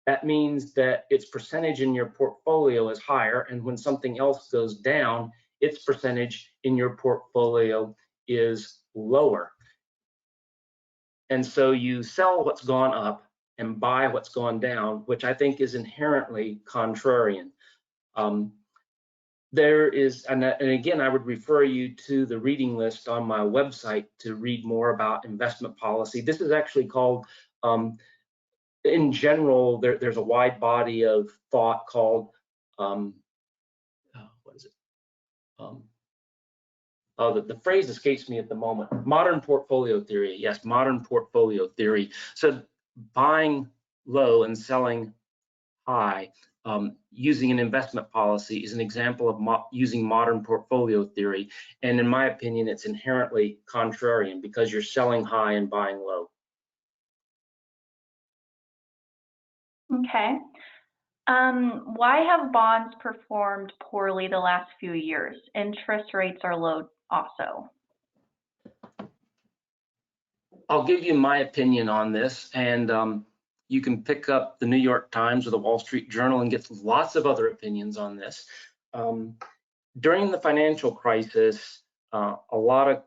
that means that its percentage in your portfolio is higher, and when something else goes down, its percentage in your portfolio is lower. And so you sell what's gone up and buy what's gone down, which I think is inherently contrarian. There is, and again, I would refer you to the reading list on my website to read more about investment policy. This is actually called, in general, there's a wide body of thought called, what is it? The phrase escapes me at the moment. Modern portfolio theory. Yes, modern portfolio theory. So buying low and selling high using an investment policy is an example of using modern portfolio theory. And in my opinion, it's inherently contrarian because you're selling high and buying low. Okay. Why have bonds performed poorly the last few years? Interest rates are low also. I'll give you my opinion on this, and you can pick up the New York Times or the Wall Street Journal and get lots of other opinions on this. During the financial crisis, a lot of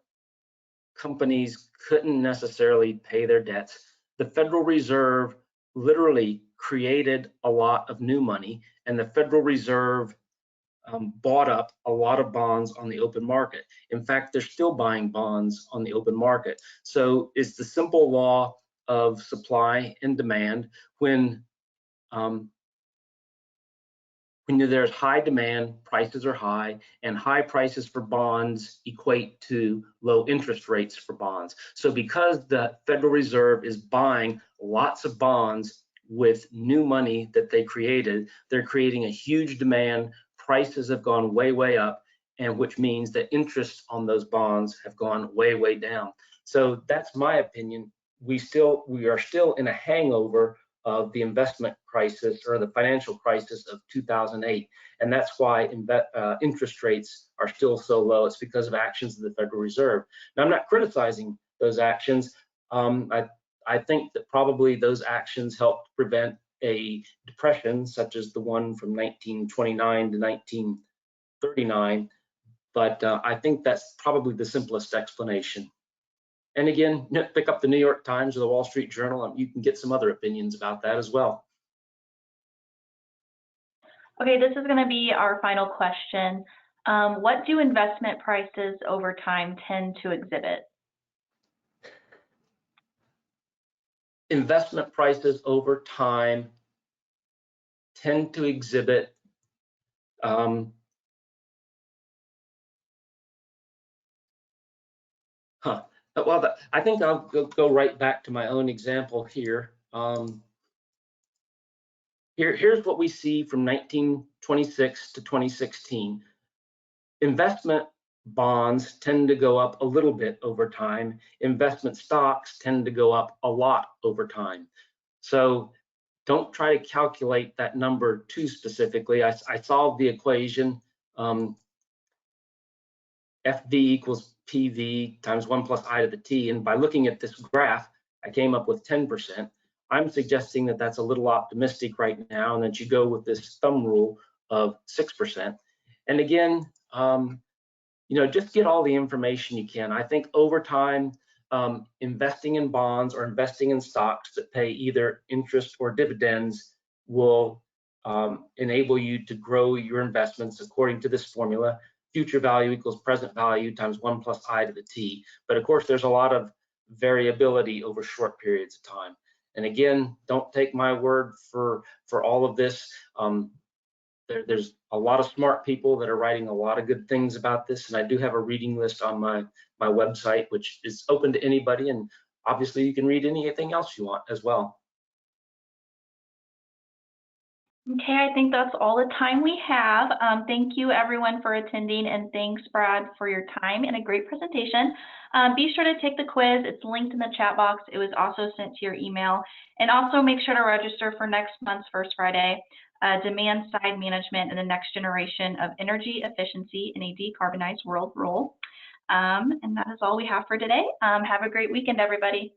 companies couldn't necessarily pay their debts. The Federal Reserve literally created a lot of new money, and the Federal Reserve bought up a lot of bonds on the open market. In fact, they're still buying bonds on the open market. So it's the simple law of supply and demand. When there's high demand, prices are high, and high prices for bonds equate to low interest rates for bonds. So because the Federal Reserve is buying lots of bonds with new money that they created, they're creating a huge demand. Prices have gone way, way up, and which means that interest on those bonds have gone way, way down. So that's my opinion. We are still in a hangover of the investment crisis or the financial crisis of 2008, and that's why interest rates are still so low. It's because of actions of the Federal Reserve. Now, I'm not criticizing those actions. I think that probably those actions helped prevent a depression such as the one from 1929 to 1939, but I think that's probably the simplest explanation. And again, pick up the New York Times or the Wall Street Journal, and you can get some other opinions about that as well. Okay, this is going to be our final question. What do investment prices over time tend to exhibit? Investment prices over time tend to exhibit well, I think I'll go right back to my own example here. Here's what we see from 1926 to 2016. Investment bonds tend to go up a little bit over time. Investment stocks tend to go up a lot over time. So don't try to calculate that number too specifically. I solved the equation. FV equals PV times 1 plus I to the T. And by looking at this graph, I came up with 10%. I'm suggesting that that's a little optimistic right now, and that you go with this thumb rule of 6%. And again, just get all the information you can. I think over time, investing in bonds or investing in stocks that pay either interest or dividends will enable you to grow your investments according to this formula. Future value equals present value times 1 plus I to the T. But of course, there's a lot of variability over short periods of time. And again, don't take my word for all of this. There's a lot of smart people that are writing a lot of good things about this, and I do have a reading list on my website, which is open to anybody, and obviously you can read anything else you want as well. Okay, I think that's all the time we have. Thank you everyone for attending, and thanks Brad for your time and a great presentation. Be sure to take the quiz. It's linked in the chat box. It was also sent to your email. And also make sure to register for next month's First Friday, Demand Side Management and the Next Generation of Energy Efficiency in a Decarbonized World role. And that is all we have for today. Have a great weekend, everybody.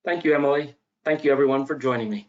Thank you, Emily. Thank you everyone for joining me.